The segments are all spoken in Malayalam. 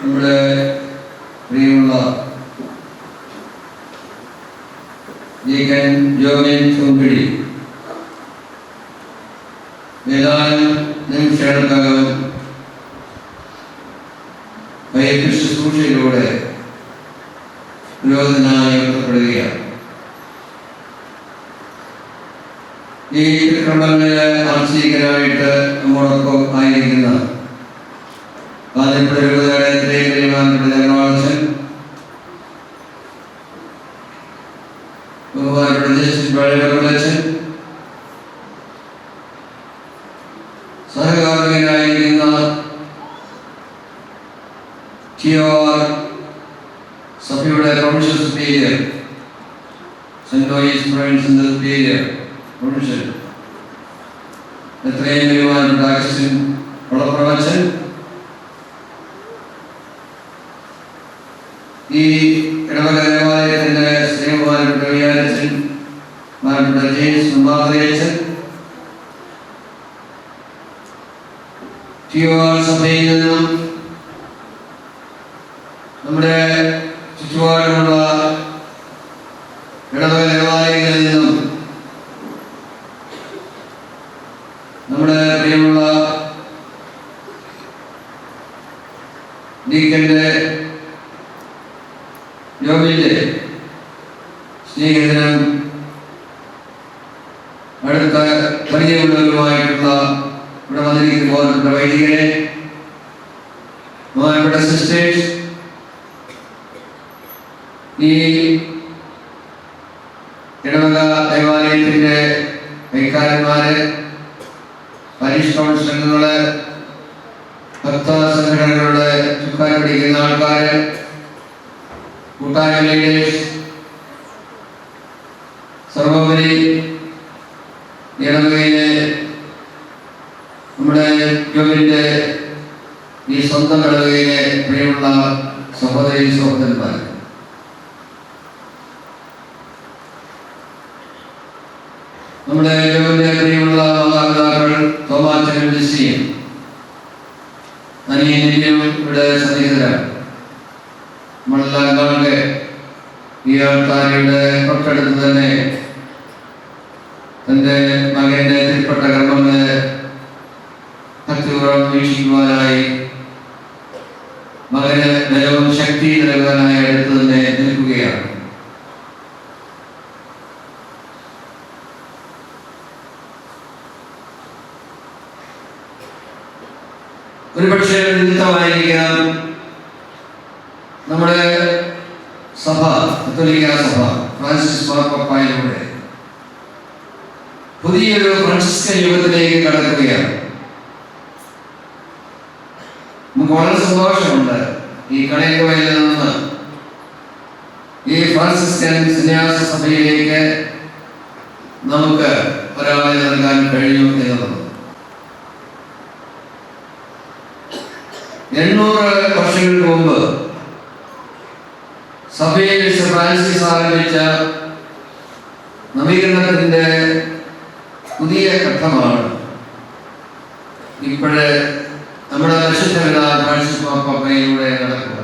നമ്മുടെ പ്രിയമുള്ള ജോമിൻ ചുങ്കിടി ഏതാനും നിമിഷങ്ങൾക്കകം വൈദ്യ ശുശ്രൂഷയിലൂടെ പുരോഗതനായി ഉയർത്തപ്പെടുകയാണ്. ഈ ക്രമങ്ങളിലെ ആംശികനായിട്ട് നമ്മോടൊപ്പം ആയിരിക്കുന്ന സഹകാർമികനായിരിക്കുന്ന സഭയുടെ പ്രൊവിൻഷ്യൽ സുപ്പീരിയർ സെന്റ് ലൂയിസ് പ്രൊവിൻസിന്റെ സുപ്പീരിയർ പ്രൊവിൻഷ്യൽ എത്രയും ബഹുമാനപ്പെട്ട അഗസ്റ്റിൻ വളപ്രവച്ചൻ, ഈ ഇടവക ദേവാലയത്തിന്റെ ശ്രീബഹുമാനപ്പെട്ട വികാരച്ചൻ മാനപ്പെട്ട ജെയിംസ് മുമ്പാദ്രിയച്ചൻ, സഭയിൽ നിന്നും നമ്മുടെ ചുറ്റുപാടുമുള്ള ഇടവക ദേവാലയങ്ങളിൽ നിന്നും നമ്മുടെ പ്രിയമുള്ള ഡീക്കന്റെ യോബിന്റെ സ്നേഹിതനും അടുത്ത പരിചയമുള്ളവരുമായിട്ടുള്ള ഇവിടെ വന്നിരിക്കുന്ന ബഹുമാനപ്പെട്ട വൈദികരെ, ബഹുമാനപ്പെട്ട സിസ്റ്റേഴ്സ്, ഈ ഇടവക ദേവാലയത്തിന്റെ കൈക്കാരന്മാര്, പരീക്ഷ കൗൺസിലറുകള്, ഭക്ത സംഘടനകളുടെ ചുക്കാൻ പിടിക്കുന്ന ആൾക്കാര്, കൂട്ടായ്മ ലീഡേഴ്സ്, സർവോപരി ഇടവകയിലെ നമ്മുടെ യോബിന്റെ ഈ സ്വന്തം ഇടവകയിലെ പ്രിയമുള്ള സഹോദരി സഹോദരന്മാർ, നമ്മുടെ യോബിന്റെ പ്രിയമുള്ള മാതാപിതാക്കൾ തോമാച്ചനും ലിസിയും അനിയനും ഇവിടെ സന്നിഹിതരാണ്. നമ്മളെല്ലാം കാണുക ഈ ആൾക്കാരുടെ തൊട്ടടുത്ത് തന്നെ തൻ്റെ മകന്റെ തിരുപ്പെട്ട കർമ്മങ്ങളെ ഭക്തിപൂർവ്വം വീക്ഷിക്കുവാനായി, മകന് ബലവും ശക്തി നൽകുവാനായി അടുത്ത് തന്നെ നിൽക്കുകയാണ്. ഒരുപക്ഷെ നിമിത്തമായിരിക്കാം നമ്മുടെ സഭ, കത്തോലിക്ക സഭ ഫ്രാൻസിസ് മാർപ്പാപ്പായിലൂടെ പുതിയൊരു ഫ്രാൻസിസ്കൻ യുഗത്തിലേക്ക് കടക്കുകയാണ്. നമുക്ക് വളരെ സന്തോഷമുണ്ട്. ഈ കണയക്കവയിൽ നിന്ന് ഈ ഫ്രാൻസിസ്കൻ സന്യാസ സഭയിലേക്ക് നമുക്ക് ഒരാളെ നൽകാൻ കഴിഞ്ഞു എന്നുള്ളത്. 800 വർഷങ്ങൾക്ക് മുമ്പ് സഭയിൽ ഫ്രാൻസിസ് ആരംഭിച്ച നവീകരണത്തിന്റെ പുതിയ ഘട്ടമാണ് ഇപ്പോഴേ നമ്മുടെ പരിശുദ്ധ ഫ്രാൻസിസ് മാർപ്പാപ്പയിലൂടെ നടക്കുക.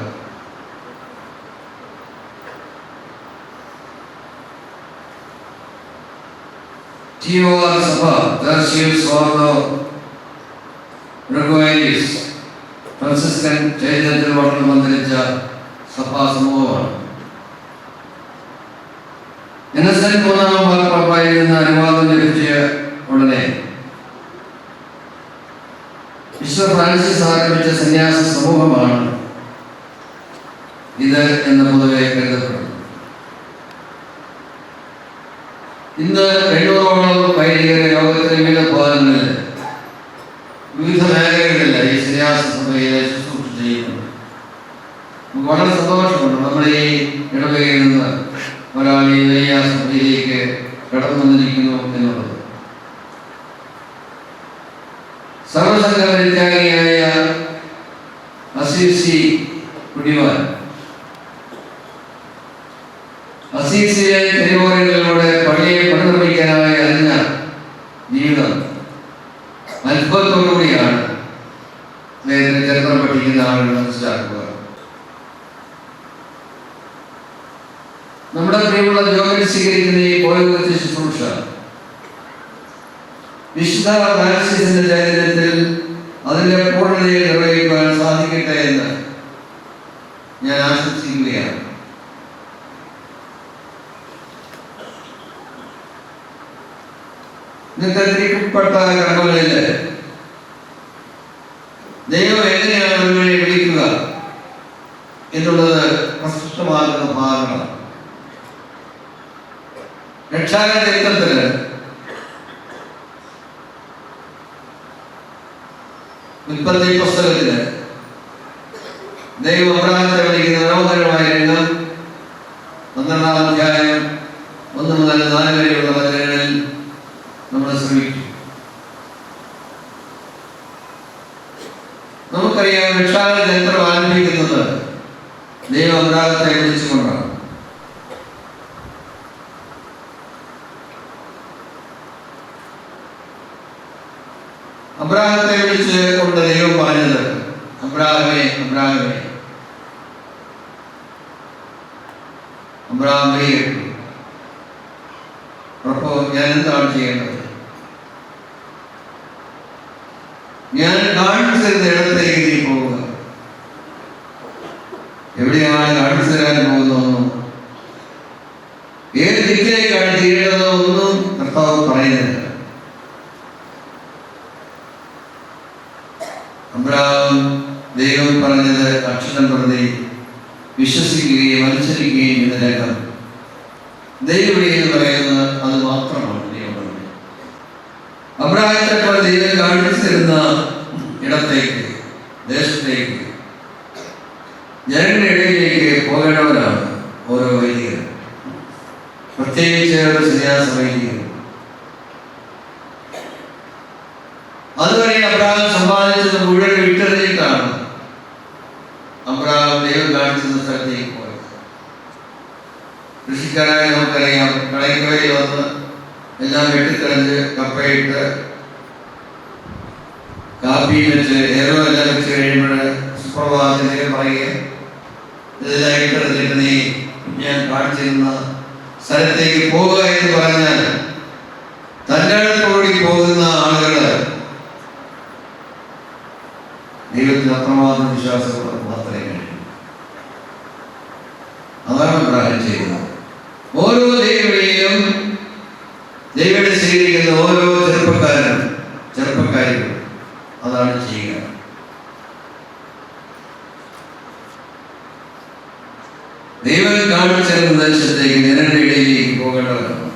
സഭ ഫ്രാൻസിസ്കൻ ചൈതന്യത്തിൽ വളർന്നു മന്ത്രിച്ച സഭാ സമൂഹമാണ്. മൂന്നാം മാർപ്പാപ്പായിൽ നിന്ന് അനുവാദം ലഭിച്ച ഉടനെ വിശ്വ ഫ്രാൻസിസ് ആരംഭിച്ച സന്യാസ സമൂഹമാണ് ഇത് എന്ന് പൊതുവെ കരുതപ്പെടുന്നു. ഇന്ന് 800ഓളം വൈദികരെ ലോകത്തിലെ വിവിധ ഭാഗങ്ങളിൽ വിവിധ മേഖലകളിൽ ഈ സന്യാസ സഭയിലെ ശുശ്രൂഷ ചെയ്യുന്നുണ്ട്. നമുക്ക് വളരെ സന്തോഷമുണ്ട്. നമ്മുടെ ഈ ഇടവകയിൽ നിന്ന് ഒരാൾ ഈ സന്യാസ സഭയിലേക്ക് കടന്നു വന്നിരിക്കുന്നു എന്നുള്ളത്. സർവസംഘ പരിത്യാഗിയായ അസീസി കുടിവാൻ അസീസിലെ തെരുവോരങ്ങളിലൂടെ പള്ളിയെ പുനർനിർമ്മിക്കാനായി അറിഞ്ഞ ജീവിതം അത്ഭുതത്തോടുകൂടിയാണ് ചരിത്രം പഠിക്കുന്ന ആളുകൾ മനസ്സിലാക്കുക. നമ്മുടെ പ്രിയമുള്ള ജോലി സ്വീകരിക്കുന്ന ഈ പൗരോഹിത്യ ശുശ്രൂഷ വിശുദ്ധ ഫ്രാൻസിസിന്റെ ചൈതന്യത്തിൽ അതിന്റെ പൂർണ്ണതയെ നിർവഹിക്കുവാൻ സാധിക്കട്ടെ എന്ന് ഞാൻ ആശംസിക്കുകയാണ്. ഇന്നത്തെ തിരിക്കപ്പെട്ട കർമ്മങ്ങളിൽ ദൈവം എങ്ങനെയാണ് ഒരുവനെ വിളിക്കുക എന്നുള്ളത് പ്രസ്തുതമാകുന്ന ഭാഗങ്ങളാണ്. രക്ഷാകര ചരിത്രത്തില് ഉൽപ്പത്തി പുസ്തകത്തില് ദൈവം അബ്രാഹത്തെ വിളിക്കുന്ന മനോഹരമായ രംഗം 12-ാം അധ്യായം 1 മുതൽ 4 വരെയുള്ള വചനങ്ങളിൽ നമ്മൾ ശ്രമിക്കും. നമുക്കറിയാം, രക്ഷാകര ചരിത്രം ആരംഭിക്കുന്നത് ദൈവം അബ്രാഹത്തെ വിളിച്ചുകൊണ്ടാണ്. അബ്രാഹത്തെ വിളിച്ച് കൊണ്ട് ദൈവം പറഞ്ഞത്, അബ്രാഹമേ അബ്രാഹമേ. അബ്രാഹം കേട്ടു. അപ്പോ ഞാൻ എന്താണ് ചെയ്യേണ്ടത്? ഞാൻ കാണിച്ചു തരുന്ന ഇടത്തേക്ക് നീ പോവുക. എവിടെയാണ് കാണിച്ചു തരാൻ പോകുന്നതെന്നും ഏത് ദിക്കിലേക്കാണ് ചെയ്യേണ്ടതോ ഒന്നും കർത്താവ് പറയുന്നില്ല. അബ്രാഹം ദൈവം പറഞ്ഞത് അക്ഷരം പ്രതി വിശ്വസിക്കുകയും അനുസരിക്കുകയും ചെയ്യുന്നതിനേക്കാൾ ദൈവം എന്ന് പറയുന്നത് അത് മാത്രമാണ്. ദൈവം പറഞ്ഞത് അബ്രാഹത്തെ ദൈവം കാണിച്ചു തരുന്ന ഇടത്തേക്ക്, ദേശത്തേക്ക്, ജനങ്ങളുടെ ഇടയിലേക്ക് പോകേണ്ടവരാണ് ഓരോ വൈദികരും, പ്രത്യേകിച്ച് സന്യാസ വൈദികരും. അതുവരെ അബ്രാഹം സമ്പാദിച്ചത് മുഴുവൻ വിട്ടെറിഞ്ഞിട്ടാണ് അബ്രാഹം ദൈവം കാണിച്ചിരുന്ന സ്ഥലത്തേക്ക് പോയത്. കൃഷിക്കാരായി നമുക്കറിയാം, കളയ്ക്കവരി വന്ന് എല്ലാം വെട്ടിക്കളഞ്ഞ് കപ്പയിട്ട് കാപ്പി വെച്ച് ഏറോ എല്ലാം വെച്ച് കഴിയുമ്പോൾ സുപ്രഭാതത്തിലേക്ക് പറയുക, ഇതെല്ലാം ഇട്ടെറിഞ്ഞിട്ട് നീ ഞാൻ കാണിച്ചിരുന്ന സ്ഥലത്തേക്ക് പോവുക എന്ന് പറഞ്ഞാൽ തൻ്റെ അടുത്തോടി പോകുന്ന ആളുകള് ദൈവത്തിൽ അത്രമാത്രം വിശ്വാസമുള്ള മാത്രമേ കഴിയൂ. അതാണ് അബ്രാഹം ചെയ്യുന്നത്. ഓരോ ദൈവത്തെയും ദൈവത്തെ സ്വീകരിക്കുന്ന ഓരോ ചെറുപ്പക്കാരും അതാണ് ചെയ്യുക. ദൈവം കാണിച്ച ദേശത്തേക്ക്, ജനങ്ങളുടെ ഇടയിലേക്ക് പോകേണ്ടവരാണ്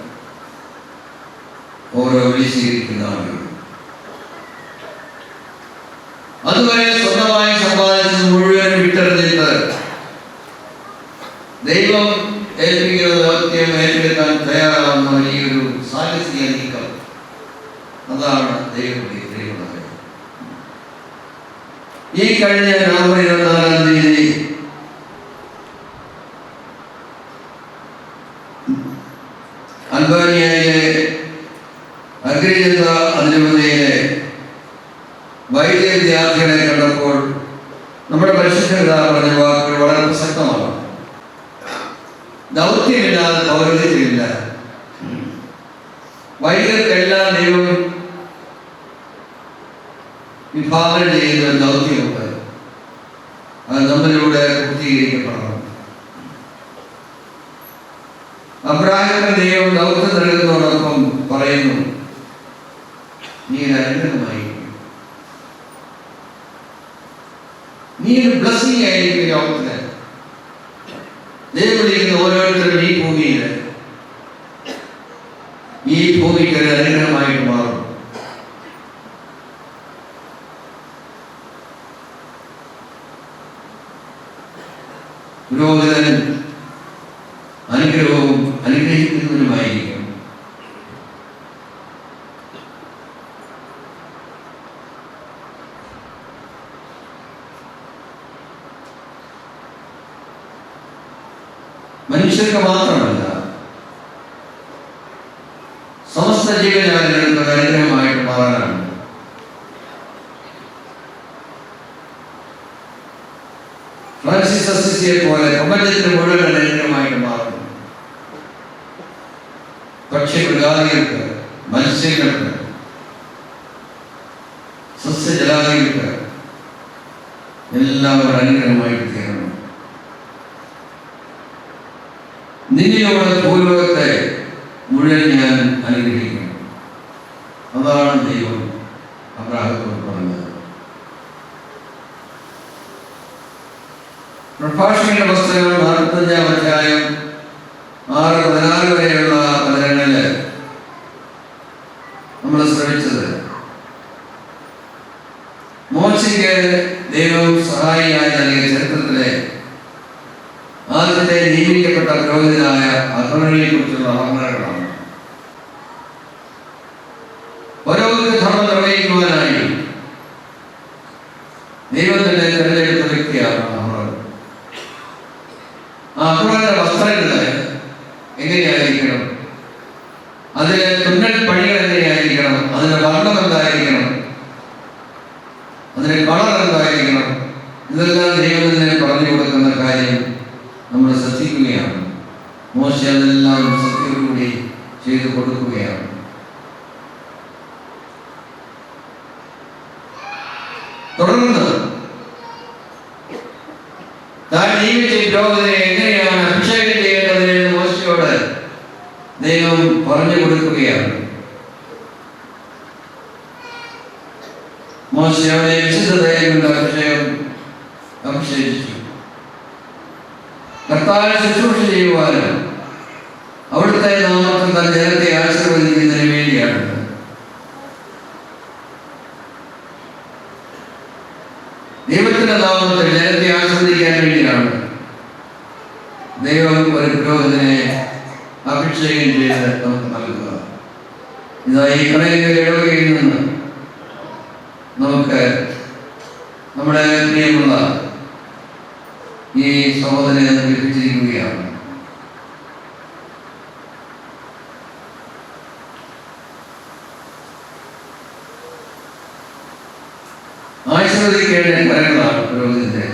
ഓരോ വിളി സ്വീകരിക്കുന്ന ആളുകൾ. അതുവരെ സ്വന്തമായി സമ്പാദിച്ചത് മുഴുവൻ വിട്ടെറിഞ്ഞിട്ട് ദൈവം ഏൽപ്പിക്കുന്ന ദൗത്യം ഏറ്റെടുക്കാൻ തയ്യാറാവുന്ന വലിയൊരു സാഹസിക നീക്കം, അതാണ് ദൈവം. ഈ കഴിഞ്ഞ നവംബർ 24-ാം തീയതി അൽബാനിയയിലെ അഗ്രിജന്ത അതിരൂപതയിലെ വൈദ്യ വിദ്യാർത്ഥികളെ കണ്ടപ്പോൾ നമ്മുടെ പരിശുദ്ധ പറഞ്ഞ വാക്കുകൾ വളരെ പ്രസക്തമാണ്. ദൗത്യമില്ലാതെ പൗരോഹിത്യമില്ല. വൈദ്യർക്കെല്ലാം ദൈവം വിഭാവനം ചെയ്യുന്ന ദൗത്യമുണ്ട്. അത് നമ്മളിലൂടെ പൂർത്തീകരിക്കപ്പെടണം. അബ്രാഹത്തിന് ദൈവം ദൗത്യം നൽകുന്നതോടൊപ്പം പറയുന്നു, നീ അനുഗ്രഹമായി, നീ ഒരു ബ്ലസ്സിംഗ് ആയിരിക്കും ലോകത്തിന്. ദൈവം വിളിക്കുന്ന ഓരോരുത്തരും ഈ ഭൂമിക്ക് ഒരു അനുഗ്രഹമായിട്ട് മാറും. പുരോഹിതൻ അനുഗ്രഹവും അനുഗ്രഹിക്കുന്നവനുമായിരിക്കും. മനുഷ്യർക്ക് മാത്രമല്ല, സമസ്ത ജീവജാലങ്ങൾക്ക് അനുഗ്രഹമായിട്ട് മാറാനാണ്. ഫ്രാൻസിസ് അസിസിയെ പോലെ പ്രപഞ്ചത്തിന് മുഴുവൻ അനുഗ്രഹമായിട്ട് മാറുന്നു. പക്ഷിമൃഗാദികൾക്ക്, മത്സ്യങ്ങൾക്ക്, സസ്യജലാദികൾക്ക് എല്ലാവരും അനുഗ്രഹമായിട്ട് തീരണം. നിന്നിലൂടെ ഭൂലോകത്തെ മുഴുവൻ ഞാൻ അനുഗ്രഹിക്കണം. അതാണ് ദൈവം അബ്രാഹത്തോട് പറഞ്ഞത്. പ്രഭാഷകന്റെ പുസ്തകം 45-ാം അധ്യായം 6-14 വരെയുള്ള വചനങ്ങളില് നമ്മൾ ശ്രമിച്ചത് മോശയ്ക്ക് ദൈവം സഹായിയായി നൽകിയ ചരിത്രത്തിലെ ആദ്യത്തെ നിയമിക്കപ്പെട്ട പുരോഹിതനായ അഹ്റോനെ കുറിച്ചുള്ള വർണ്ണനകളാണ്. പുരോഹിത ധർമ്മം നിർവഹിക്കുവാനായി ദൈവത്തിന്റെ തിരഞ്ഞെടുത്ത വ്യക്തിയാണ് അഹ്റോൻ. ആ അഹ്റോന്റെ വസ്ത്രങ്ങള് എങ്ങനെയായിരിക്കണം, അതിലെ തുന്നൽ പണികൾ എങ്ങനെയായിരിക്കണം, അതിന്റെ വർണ്ണം എന്തായിരിക്കണം, അതിന്റെ കളർ എന്തായിരിക്കണം, ഇതെല്ലാം ദൈവം തന്നെ പറഞ്ഞു കൊടുക്കുന്ന കാര്യം നമ്മൾ ശ്രദ്ധിക്കുകയാണ്. മോശ അതെല്ലാം സത്യത്തോടുകൂടി ചെയ്തു കൊടുക്കുകയാണ്. തുടർന്ന് താൻ നിയമിച്ച പുരോഹിതനെ എങ്ങനെയാണ് അഭിഷേകം ചെയ്യേണ്ടതെന്ന് മോശയോട് ദൈവം പറഞ്ഞു കൊടുക്കുകയാണ്. മോശ അവനെ വിശുദ്ധതയെ കൊണ്ട് അഭിഷേകിച്ചു. കർത്താവിനെ ശുശ്രൂഷ ചെയ്യുവാനും അവിടുത്തെ നാമത്തിൽ തന്റെ ജനത്തെ ആശീർവദിക്കുന്നതിന് വേണ്ടിയാണ്. ദൈവത്തിന്റെ നാമത്തിൽ ജനത്തെ ആശീർവദിക്കാൻ വേണ്ടിയാണ് ദൈവം ഒരു പുരോഹിതനെ അഭിഷേകം ചെയ്ത് നമുക്ക് നൽകുക. ഇതാ ഈ കടലിന്റെ ഇടവകയിൽ നിന്ന് നമുക്ക് നമ്മുടെ പ്രിയമുള്ള ഈ സഹോദരനെ ലഭിച്ചിരിക്കുകയാണ്. ആശീർവദിക്കേണ്ട കരങ്ങളാണ് പുരോഹിതന്റെ.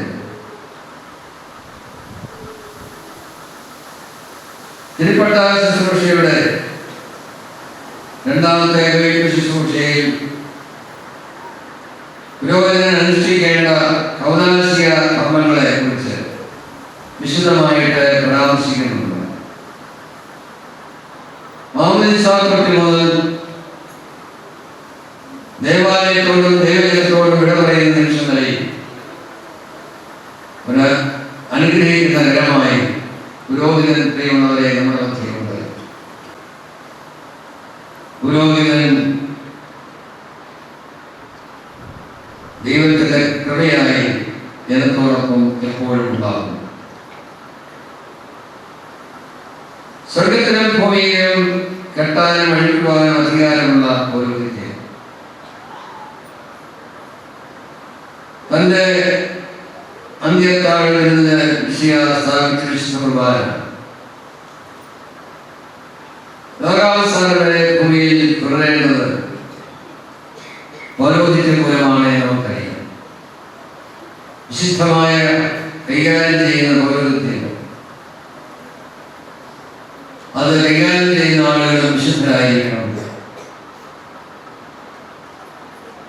തിരുപ്പട്ട ശുശ്രൂഷയുടെ രണ്ടാമത്തെ ശുശ്രൂഷയിൽ പുരോഹിതൻ അനുഷ്ഠിക്കേണ്ട കൗതാശിക കർമ്മങ്ങളെ കുറിച്ച് വിശദമായിട്ട് പരാമർശിക്കുന്നുണ്ട്. മാമോദീസാ മുതൽ ദേവാലയത്തോടും ദൈവജനത്തോടും വിട പറയുന്ന നിമിഷം വരെ ഒരു അനുഗ്രഹിക്കുന്ന കരമായി പുരോഹിതൻ പ്രിയമുള്ളവരെ നമ്മുടെ മധ്യമുണ്ട്. പുരോഹിതൻ ദൈവത്തിന്റെ കൃപയായി ജനത്തോടൊപ്പം എപ്പോഴും ഉണ്ടാകും. സ്വർഗത്തിലും ഭൂമിയിലും കെട്ടാനും അഴിക്കുവാനും അധികാരമുള്ള ഒരു വ്യക്തി തന്റെ അന്ത്യത്താഴിൽ നിന്ന് വിശുദ്ധകുർബാന ലോകാവസാനം വരെ ഭൂമിയിൽ തുടരേണ്ടത് പൗരോഹിത്യം മൂലമാണ് നമുക്കറിയാം. വിശുദ്ധമായ കൈകാര്യം ചെയ്യുന്ന പൗരോഹിത്യം അത് കൈകാര്യം ചെയ്യുന്ന ആളുകൾ വിശുദ്ധരായിരിക്കണം.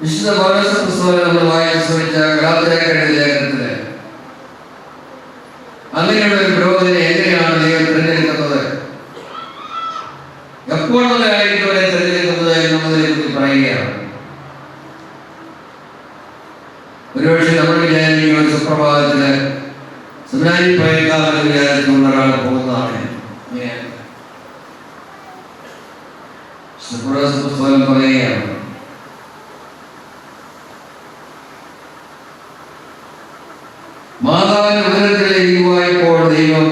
വിശുദ്ധ പൗലോസ് പുസ്തകം നമ്മൾ വായിച്ച് ശ്രമിച്ച ഗലാത്യരുടെ ലേഖനത്തില് അങ്ങനെയുള്ള ഒരു പുരോഹിതനെ എങ്ങനെയാണ് ദൈവം തിരഞ്ഞെടുക്കുന്നത്, എപ്പോൾ മുതലായിരിക്കും അവരെ തിരഞ്ഞെടുക്കുന്നത് എന്നതിനെ കുറിച്ച് പറയുകയാണ്. ഒരുപക്ഷെ നമ്മൾ വിചാരിക്കുന്ന ഒരു സുപ്രഭാതത്തില് സുനാരി പോയേക്കാമെന്ന് വിചാരിച്ചുകൊണ്ട് ഒരാൾ പോകുന്നതാണ്. പുസ്തകം പറയുകയാണ്, മാതാവിന്റെ ഉദരത്തിൽ ഇരിക്കുവായപ്പോൾ ദൈവം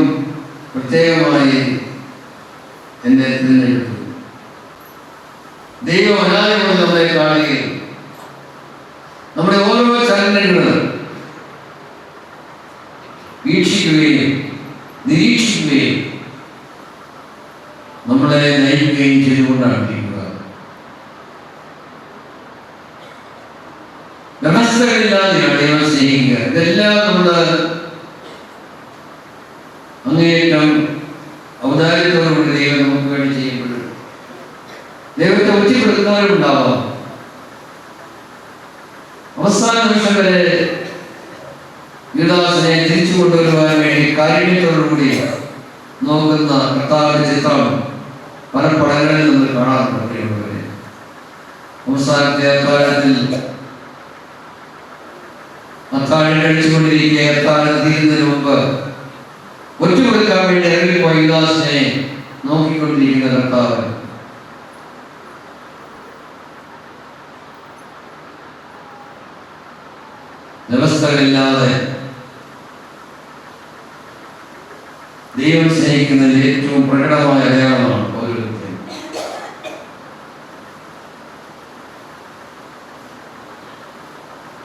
പ്രത്യേകമായി എന്നെ തിരഞ്ഞെടുത്തു. ദൈവം അനാദികൾ നമ്മളെ കാണുകയും നമ്മുടെ ഓരോ ചലനങ്ങളും വീക്ഷിക്കുകയും നിരീക്ഷിക്കുകയും നമ്മളെ നയിക്കുകയും ചെയ്തുകൊണ്ടാണ് ഇരിക്കുക. വ്യവസ്ഥകളില്ലാതെയാണ് ദൈവം സ്നേഹിക്കുക. ഇതെല്ലാം നമ്മൾ അങ്ങേയറ്റം ഔദാര്യത്തോടുകൂടി ദൈവം നമുക്ക് വേണ്ടി ചെയ്യുമ്പോൾ കൊടുക്കുന്നവരുണ്ടാവാം. അവസാന നിമിഷം വരെ യൂദാസിനെ തിരിച്ചു കൊണ്ടുവരുവാൻ വേണ്ടി കാരുണ്യത്തോടുകൂടി നോക്കുന്ന കർത്താവിന്റെ ചിത്രം പല പടങ്ങളിൽ നമ്മൾ കാണാറുണ്ട്. അവസാനത്തെ അത്താഴത്തിൽ അത്താഴം കഴിച്ചുകൊണ്ടിരിക്കുക, അത്താഴം തീരുന്നതിന് മുമ്പ് ഒറ്റുകൊടുക്കാൻ വേണ്ടി ഇറങ്ങിപ്പോയ യൂദാസിനെ നോക്കിക്കൊണ്ടിരിക്കുന്ന കർത്താവ് വ്യവസ്ഥകളില്ലാതെ ദൈവം സ്നേഹിക്കുന്നതിൽ ഏറ്റവും പ്രകടമായ അടയാളമാണ് ഓരോരുത്തരും.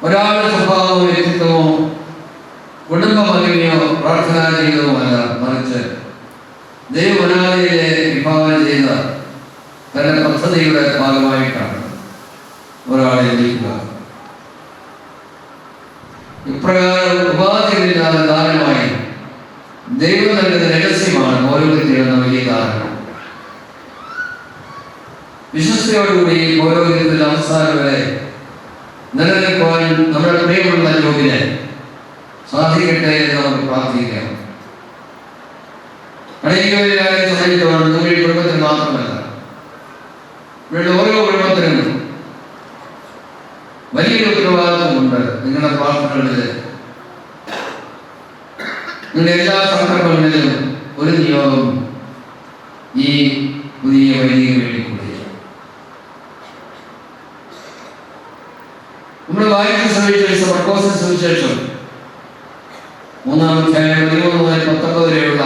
ഒരാളുടെ സ്വഭാവമോ വ്യക്തിത്വമോ കുടുംബ മഹിമയോ പ്രാർത്ഥനാ ജീവിതവുമല്ല, മറിച്ച് ദൈവമനാദിയിലെ വിഭാവന ചെയ്ത തന്റെ പദ്ധതിയുടെ ഭാഗമായിട്ടാണ് ഒരാളെ ജയിക്കുക. ഇപ്രകാരം ഉപാധികളില്ലാതെ ദാനമായി ദൈവം നൽകുന്ന രഹസ്യമാണ് പൗരോഹിത്യമെന്ന വലിയ കാരണം. വിശ്വസ്തയോടുകൂടി പൗരോഹിത്യത്തിന്റെ അവസാനം വരെ നിലനിൽക്കുവാൻ നമ്മുടെ പ്രിയമുള്ള യോഗ്യനെ സാധിക്കട്ടെ എന്ന് നമുക്ക് പ്രാർത്ഥിക്കാം. അടയ്ക്കുവാനെ സഹായിക്കുവാൻ നിങ്ങളുടെ കുടുംബത്തിന് മാത്രമല്ല, നിങ്ങളുടെ ഓരോ കുടുംബത്തിനും വലിയൊരു ഉത്തരവാദിത്വമുണ്ട്. നിങ്ങളുടെ പ്രാർത്ഥനകളിൽ, നിങ്ങളുടെ എല്ലാ സന്ദർഭങ്ങളിലും ഒരു നിയോഗം ഈ പുതിയ വൈദിക വേണ്ടി കൂടി. നമ്മൾ വായിച്ച് ശ്രമിച്ച മർക്കോസിന്റെ സുവിശേഷം 3-ാം അധ്യായം 13 മുതൽ 19 വരെയുള്ള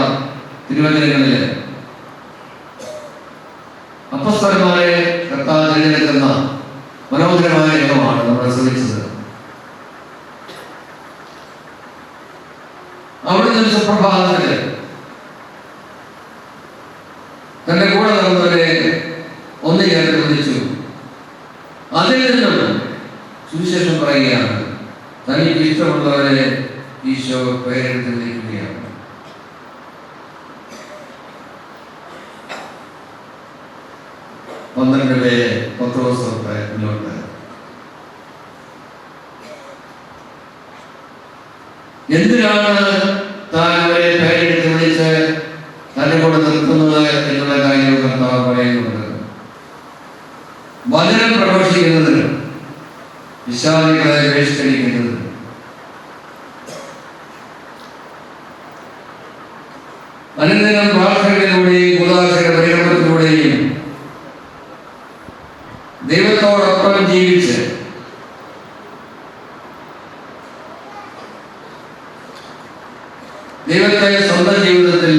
തിരുവചനങ്ങളില് അപ്പോസ്തലന്മാരെ കർത്താവ് തിരഞ്ഞെടുക്കുന്ന മനോഹരമായ രംഗമാണ് നമ്മൾ ശ്രമിച്ചത്. അവിടുന്ന് സുപ്രഭാതത്തില് തന്റെ കൂടെ നടന്നവരെ ഒന്ന് ചേർത്ത് വിളിച്ചു. അതിൽ നിന്നും സുവിശേഷം പറയുകയാണ്, തനിക്ക് ഇഷ്ടമുള്ളവരെ ഈശോ പേരെടുത്ത് വിളിക്കുകയാണ്. പന്ത്രണ്ട് പേരെ പത്രോസ് മുന്നോട്ട്. എന്തിനാണ് താൻ അവരെ പേരെടുത്ത് വിളിച്ച് തന്നെ കൊണ്ട് നിർത്തുന്നത് എന്നുള്ള കാര്യം കർത്താവ് പറയുന്നുണ്ട്. വചനം പ്രഘോഷിക്കുന്നതിന്, വിശ്വാസികളെ ബഹിഷ്കരിക്കുന്നതിന്, അനുദിനം പ്രാർത്ഥനകളിലൂടെയും ഉദാസയുടെ പരിണമത്തിലൂടെയും ദൈവത്തോടൊപ്പം ജീവിച്ച് ദൈവത്തെ സ്വന്തം ജീവിതത്തിൽ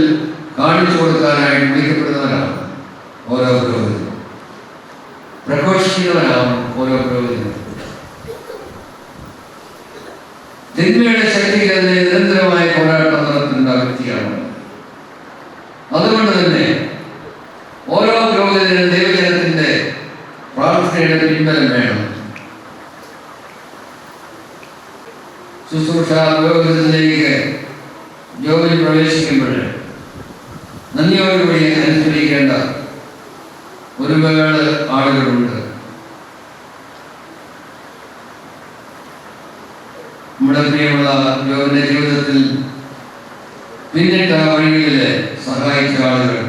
കാണിച്ചു കൊടുക്കാനായിട്ട് വിളിക്കപ്പെടുന്നവരാണ് ഓരോ പുരോഹിതനും, പ്രഘോഷിക്കുന്നവരാണ് ഓരോ പുരോഹിതനും. തിന്മയുടെ ശക്തിക്കെതിരെ നിരന്തരമായ പോരാട്ടം നടത്തുന്ന വ്യക്തിയാണ്. അതുകൊണ്ട് തന്നെ ഓരോ പുരോഹിതനും ദൈവജനത്തിന്റെ പ്രാർത്ഥനയുടെ പിൻബലം വേണം. ശുശ്രൂഷ പുരോഹിതത്തിലേക്ക് ജോലി പ്രവേശിക്കുമ്പോൾ നന്ദിയോടുകൂടി അനുസരിക്കേണ്ട ഒരുപാട് ആളുകളുണ്ട്. നമ്മുടെ പ്രിയമുള്ള യോഹന്റെ ജീവിതത്തിൽ പിന്നിട്ട വഴികളില് സഹായിച്ച ആളുകൾ,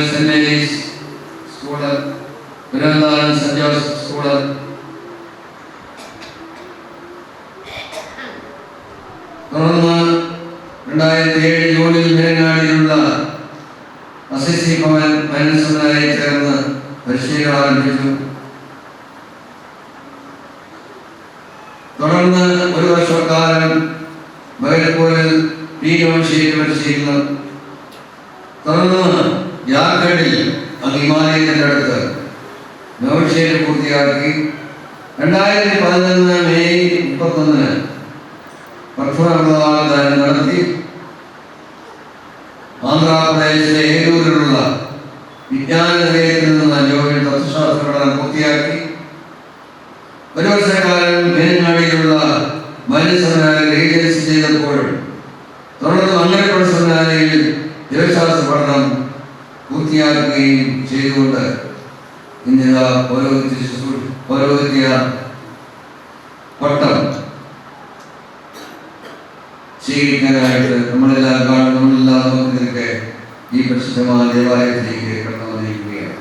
saint Mary's school, Thiruvananthapuram saint Joseph school, തുടർന്ന് 2007 ജൂണിൽ മീനങ്ങാടിയിലുള്ള അസിസി ഭവൻ മനസ്സുമായി ചേർന്ന് പരിശീലനം ആരംഭിച്ചു. തുടർന്ന് ഒരു വർഷക്കാലം ബൈലപ്പൂരിൽ പരിശീലനം, തുടർന്ന് ജാർഖണ്ഡിൽ ഹിമാലയത്തിന്റെ അടുത്ത് നവശേരി പൂർത്തിയാക്കി 2011 മെയ് 31 പക്ഷാധാനം നടത്തി. ആന്ധ്രാപ്രദേശിലെ ഏലൂരിലുള്ള വിജ്ഞാന നിലയത്തിൽ നിന്ന് ജോലി തത്വശാസ്ത്ര പഠനം പൂർത്തിയാക്കി. ഒരു വർഷക്കാലം മീനങ്ങാടിയിലുള്ള ബാല്യസെമിനാരിൽ ഏജൻസി ചെയ്തപ്പോൾ തുടർന്ന് മംഗലപ്പുഴ സെമിനാരിയിൽ ദൈവശാസ്ത്ര പഠനം പൂർത്തി. പട്ടം സ്വീകരിക്കാനായിട്ട് നമ്മളെല്ലാവരും ഈ പ്രസിദ്ധമായ ദേവാലയത്തിലേക്ക് കടന്നു വന്നിരിക്കുകയാണ്.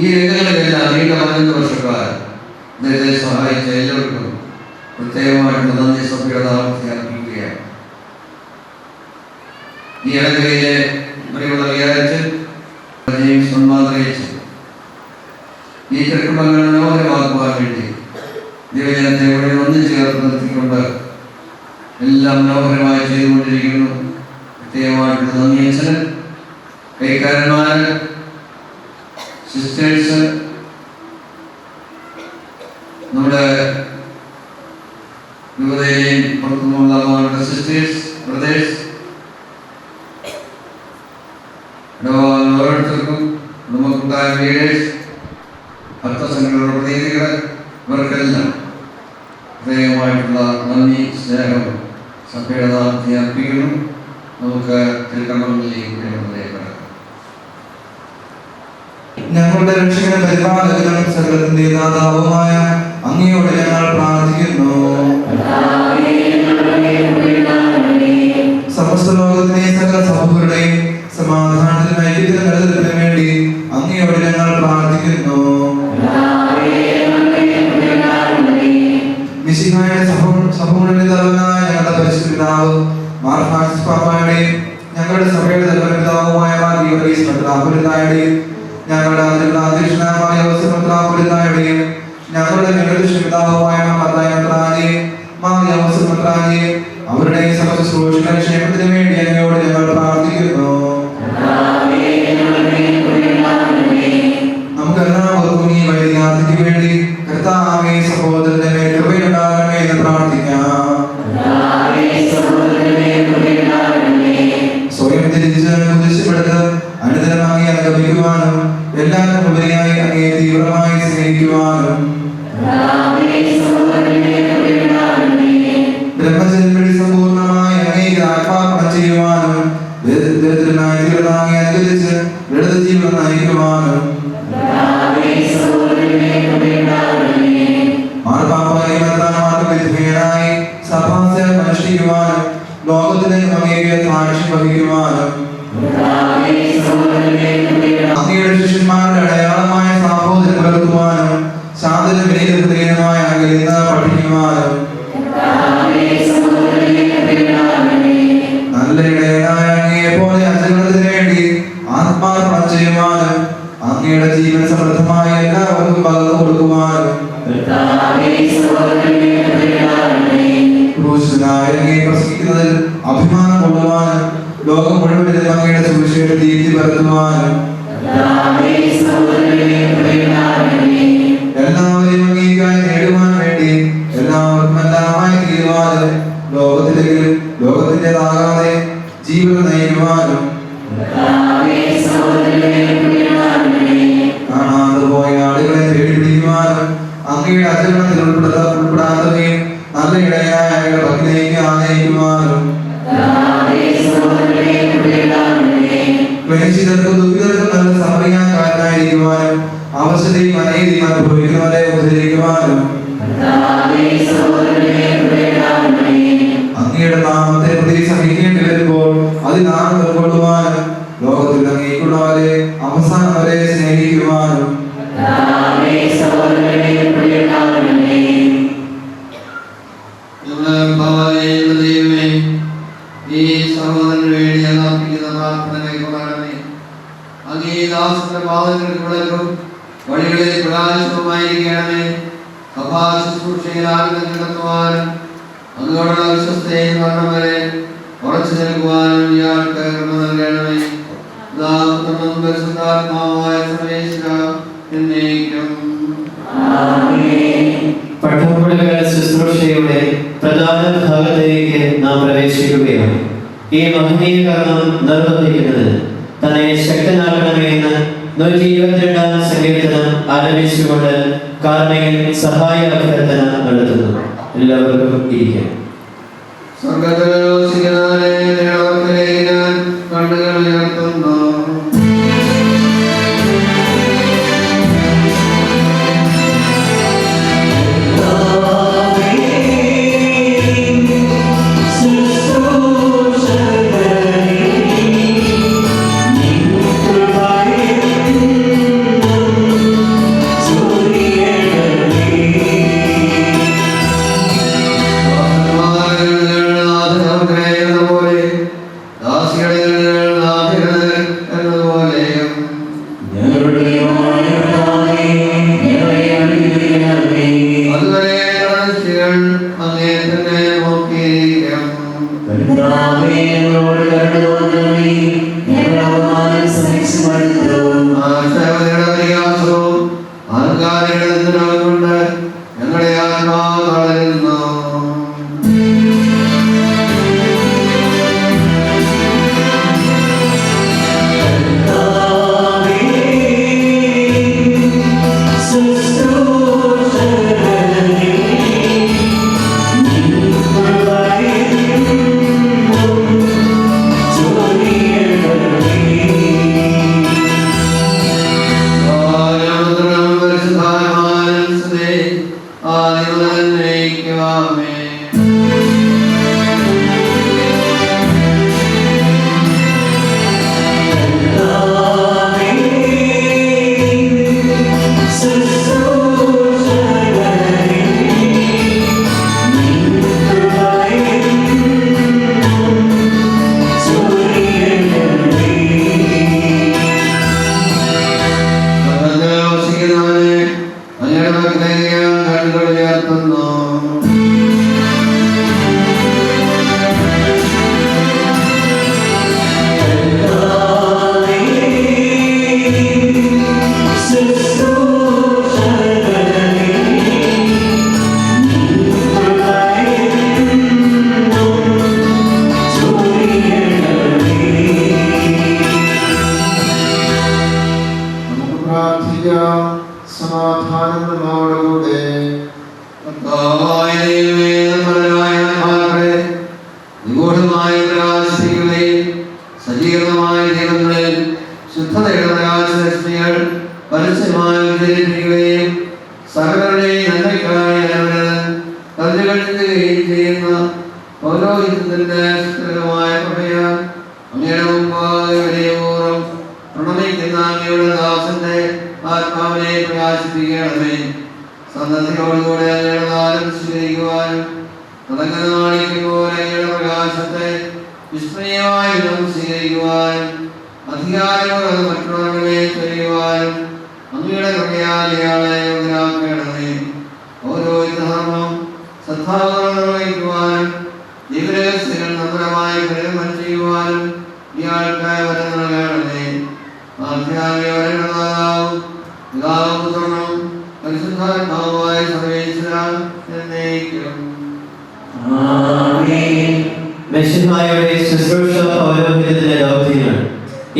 ഈ രംഗങ്ങളിലെല്ലാം നീണ്ട 15 വർഷക്കാലം ഇദ്ദേഹത്തെ സഹായിച്ച എല്ലാവർക്കും പ്രത്യേകമായിട്ടുള്ള നന്ദി സഭയുടെ നാമത്തിൽ അർപ്പിക്കുകയാണ്. ഈ ഇടവകയിലെ പ്രിയമുള്ള വികാരച്ചൻ ഈ ചെറുക്കമംഗൾ മനോഹരമാക്കുവാൻ വേണ്ടി ദൈവജനത്തെ ഇവിടെ ഒന്നു ചേർത്ത് നിർത്തിക്കൊണ്ട് എല്ലാം മനോഹരമായി ചെയ്തുകൊണ്ടിരിക്കുന്നു. പ്രത്യേകമായിട്ടുള്ള നന്ദി അച്ഛന്, കൈക്കാരന്മാര്, സിസ്റ്റേഴ്സ്, നമ്മുടെ യുവതയിലെയും പുറത്തുനിന്നുള്ള സിസ്റ്റേഴ്സ്, ബ്രദേഴ്സ്, ഓരോരുത്തർക്കും നമുക്കുണ്ടായ ലീഡേഴ്സ്, ഭക്തസംഘങ്ങളുടെ പ്രതിനിധികൾ, ഇവർക്കെല്ലാം പ്രത്യേകമായിട്ടുള്ള നന്ദി സ്നേഹം സഭയുടെ നാമത്തിൽ അർപ്പിക്കുന്നു. നമുക്ക് തിരുക്കണ്ണങ്ങളിലേക്ക് കിടക്കാം. ഞങ്ങളുടെ രക്ഷകനും പരിപാലകനും സകലത്തിന്റെ ദാതാവുമായ അങ്ങയോട് ഞങ്ങൾ പ്രാർത്ഥിക്കുന്നു. സമസ്ത ലോകത്തിലെ സകല സഭകളുടെയും സമാധാനത്തിനും ഐക്യത്തിനും നിലനിൽപ്പിനും വേണ്ടി അങ്ങയോട് ഞങ്ങൾ പ്രാർത്ഥിക്കുന്നു. മിശിഹായുടെ സഭകളുടെ തലവനായ ഞങ്ങളുടെ പരിശുദ്ധ പിതാവ് മാർ ഫ്രാൻസിസ് പാപ്പായുടെയും ഞങ്ങളുടെ സഭയുടെ തലവനായ മാർ ഗീവർഗീസ് മെത്രാപ്പൊലീത്തായുടെയും ഞങ്ങളുടെ അധ്യക്ഷനായ യോസേഫ് മെത്രാപ്പൊലീത്തായുടെയും ഞങ്ങളുടെ മേലധ്യക്ഷ പിതാവുമായ മത്തായി മെത്രാനെയും മാർ യോസേഫ് മെത്രാനെയും അവരുടെ ശുശ്രൂഷയുടെ ക്ഷേമത്തിന് വേണ്ടി അങ്ങയോട് ഞങ്ങൾ പ്രാർത്ഥിക്കുന്നു. നമുക്കെല്ലാവർക്കും ഈ വൈദികാർത്ഥിക്ക് വേണ്ടി കർത്താവേ സഹോദരന്റെ മേൽ കൃപയുണ്ടാകണമേ എന്ന് പ്രാർത്ഥിക്കാം. സ്വയം തിരിച്ച് ഉദ്ദേശപ്പെടുത്ത് അനുദിനമായി അനുഗമിക്കുവാനും എല്ലാവർക്കും ഉപരിയായി അങ്ങേ തീവ്രമായി സ്നേഹിക്കുവാനും ബ്രഹ്മചര്യം വഴി സമ്പൂർണമായി അങ്ങേക്ക് ആത്മാർപ്പണം ചെയ്യുവാനും ദരിദ്രനായി അനുകരിച്ച് ലളിത ജീവിതം നയിക്കുവാനും മാർപ്പാപ്പായി മാർക്ക് വിധേയനായി സഭാസേവനം അനുഷ്ഠിക്കുവാനും ലോകത്തിന് അങ്ങേക്ക് സാക്ഷ്യം വഹിക്കുവാനും അങ്ങയുടെ ശിഷ്യന്മാരുടെ അടയാളമായ സാഹോദര്യം പുലർത്തുവാനും ശാന്തനും വിനീതഹൃദയനുമായ അങ്ങയിൽ നിന്ന് പഠിക്കുവാനും നല്ല ഇടയനായ അങ്ങയെ പോലെ അജഗണത്തിന് വേണ്ടി ആത്മാർപ്പണം ചെയ്യുവാനും അങ്ങയുടെ ജീവൻ സമൃദ്ധമായ എല്ലാവർക്കും പകർന്നു കൊടുക്കുവാനും പ്രസംഗിക്കുന്നതിൽ അഭിമാനം കൊള്ളുവാനും ലോകം മുഴുവനും അങ്ങയുടെ സുവിശേഷ ദീപ്തി പരത്തുവാനും എല്ലാവരെയും അംഗീകാരം നേടുവാൻ വേണ്ടി എല്ലാവർക്കും എല്ലാമായി തീരുവാനും ലോകത്തിലെങ്കിലും ലോകത്തിൻ്റെതാകാതെ ജീവിതം നയിക്കുവാനും കാണാതെ പോയ ആളുകളെ തേടിപ്പിടിക്കുവാനും അങ്ങയുടെ അജഗണത്തിൽ ഉൾപ്പെടാത്തവയും നല്ല ഇടയായ അങ്ങയുടെ ഭക്തിയിലേക്ക് ആനയിക്കുവാനും ക്ലേശിതർക്കും ദുഃഖിതർക്കും നല്ല സമറിയാക്കാരനായിരിക്കുവാനും അവശതയും അനീതിയും അനുഭവിക്കുന്നവരെ ഉദ്ധരിക്കുവാനും അങ്ങയുടെ നാമത്തെ പ്രതി സഹിക്കേണ്ടി വരുമ്പോൾ അതിനാണ് ഉൾക്കൊള്ളുവാനും ലോകത്തിൽ അങ്ങേക്കുള്ളവരെ അവസാനം വരെ സ്നേഹിക്കുവാനും ഈ സഹോദരന് വേണ്ടി അർപ്പിക്കുന്ന പ്രാർത്ഥന കൈക്കൊള്ളണമേ. അങ്ങേ ദാസന്റെ പാദങ്ങൾക്കുള്ളതും വഴികളിൽ പ്രകാശവുമായിരിക്കണമേ. സഭാ ശുശ്രൂഷയിൽ ആഗ്രഹം കിടത്തുവാനും അങ്ങോട്ടുള്ള വിശ്വസ്തയിൽ മരണം വരെ ഉറച്ചു നിൽക്കുവാനും ഇയാൾക്ക് കൃപ നൽകണമേ. പരിശുദ്ധാത്മാവായ സർവേശ്വര എന്നേക്കും. പഠനങ്ങളുടെ ശുശ്രൂഷയുടെ പ്രധാന ഭാഗത്തേക്ക് നാം പ്രവേശിക്കുകയാണ്. ഈ മഹനീയ കർമ്മം നിർവഹിക്കുന്നതിന് തന്നെ ശക്തനാക്കണമേ എന്ന് 122-ാം സങ്കീർത്തനം ആലപിച്ചുകൊണ്ട് കാർമ്മികൻ സഹായ അഭ്യർത്ഥന നടത്തുന്നു. എല്ലാവർക്കും ഇരിക്കാം. കണ്ണുകൾ ഉയർത്തുന്നു. മിഴികൾ അങ്ങേ തന്നെ നോക്കിയിരിക്കണം. ആശാവതിയുടെ പരിഹാസവും ആൾക്കാരുടെ കൊണ്ട് ഞങ്ങളെ ആത്മാവ് തളരുന്നു. മെശിഹായുടെ ശുശ്രൂഷ പൗരോഹിത്യത്തിന്റെ ദൗത്യങ്ങൾ